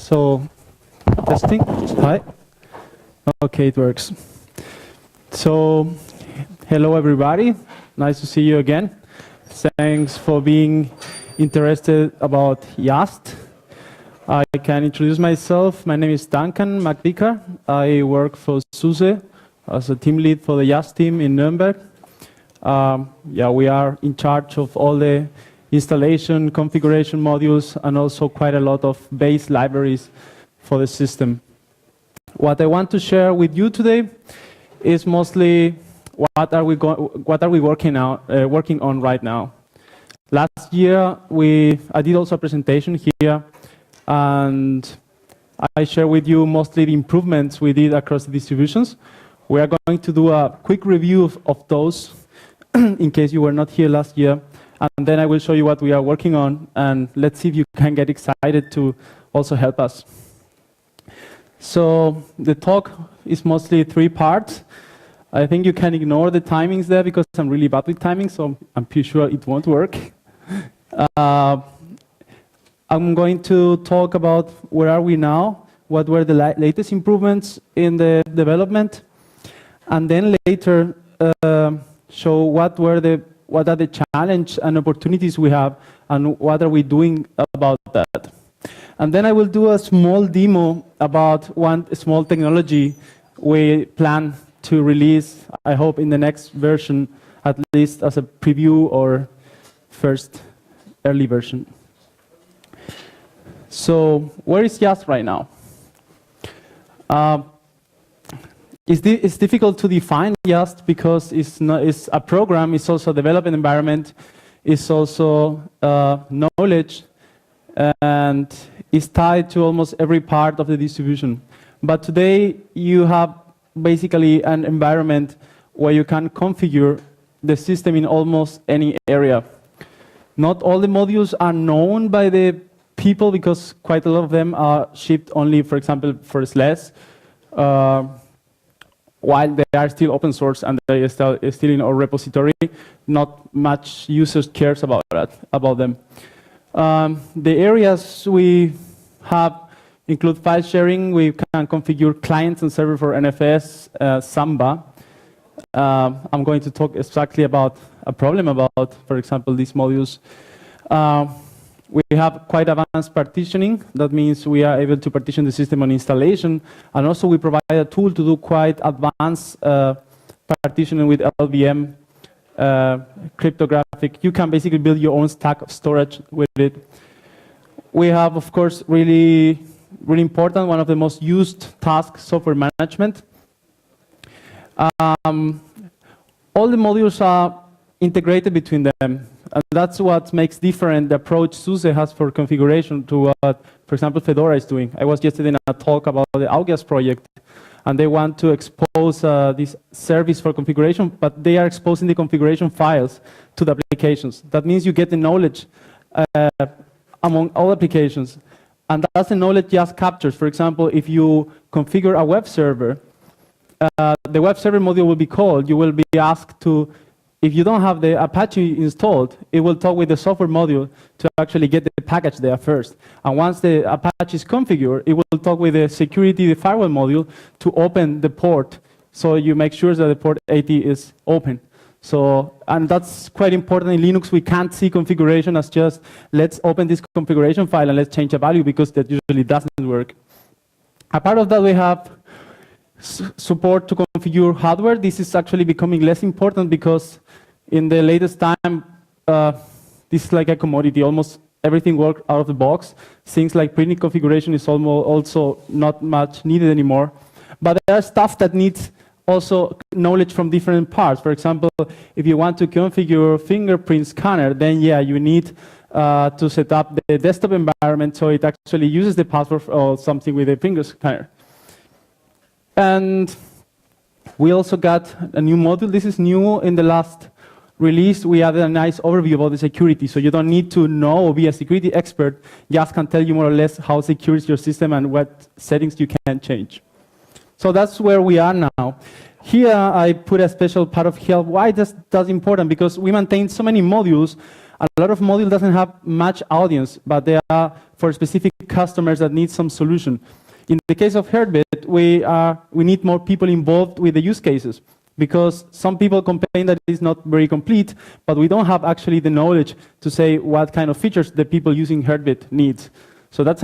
So, testing. Hi. Okay, it works. So, hello everybody. Nice to see you again. Thanks for being interested about YaST. I can introduce myself. My name is Duncan McVicar. I work for SUSE as a team lead for the YaST team in Nuremberg. We are in charge of all the installation, configuration modules, and also quite a lot of base libraries for the system. What I want to share with you today is mostly what are we working on right now. Last year, I did also a presentation here, and I share with you mostly the improvements we did across the distributions. We are going to do a quick review of those in case you were not here last year. And then I will show you what we are working on, and let's see if you can get excited to also help us. So the talk is mostly 3 parts. I think you can ignore the timings there because I'm really bad with timing, so I'm pretty sure it won't work. I'm going to talk about where are we now, what were the latest improvements in the development, and then later show what are the challenges and opportunities we have, and what are we doing about that. And then I will do a small demo about one small technology we plan to release, I hope in the next version, at least as a preview or first early version. So where is YaST right now? It's difficult to define YaST because it's a program, it's also a development environment, it's also knowledge, and it's tied to almost every part of the distribution. But today you have basically an environment where you can configure the system in almost any area. Not all the modules are known by the people because quite a lot of them are shipped only, for example, for SLES. While they are still open source and they are still in our repository, not much users cares about them. The areas we have include file sharing. We can configure clients and server for NFS, Samba. I'm going to talk exactly about a problem about, for example, these modules. We have quite advanced partitioning. That means we are able to partition the system on installation. And also we provide a tool to do quite advanced partitioning with LVM, cryptographic. You can basically build your own stack of storage with it. We have, of course, really important, one of the most used tasks, software management. All the modules are integrated between them. And that's what makes different the approach SUSE has for configuration to what, for example, Fedora is doing. I was yesterday in a talk about the YaST project, and they want to expose this service for configuration, but they are exposing the configuration files to the applications. That means you get the knowledge among all applications. And that's the knowledge YaST captures. For example, if you configure a web server, the web server module will be called. You will be asked to, if you don't have the Apache installed, it will talk with the software module to actually get the package there first. And once the Apache is configured, it will talk with the security, the firewall module, to open the port. So you make sure that the port 80 is open. So, and that's quite important. In Linux, we can't see configuration as just, let's open this configuration file and let's change a value, because that usually doesn't work. Apart of that, we have support to configure hardware. This is actually becoming less important because in the latest time, this is like a commodity. Almost everything works out of the box. Things like printing configuration is also not much needed anymore. But there are stuff that needs also knowledge from different parts. For example, if you want to configure fingerprint scanner, then yeah, you need to set up the desktop environment so it actually uses the password or something with a finger scanner. And we also got a new module. This is new in the last release. We added a nice overview about the security, so you don't need to know or be a security expert. YaST can tell you more or less how secure is your system and what settings you can change. So that's where we are now. Here I put a special part of help. Why that's important? Because we maintain so many modules, A lot of modules doesn't have much audience, but they are for specific customers that need some solution. In the case of Heartbeat, we need more people involved with the use cases, because some people complain that it's not very complete, but we don't have actually the knowledge to say what kind of features the people using Heartbeat need. So that's an